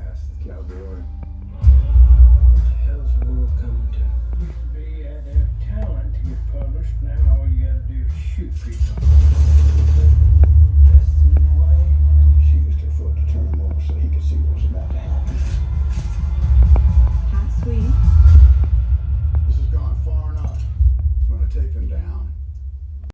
fast. It's now boring. What the hell's the world coming to? Used to be you had to have talent to get published. Now all you gotta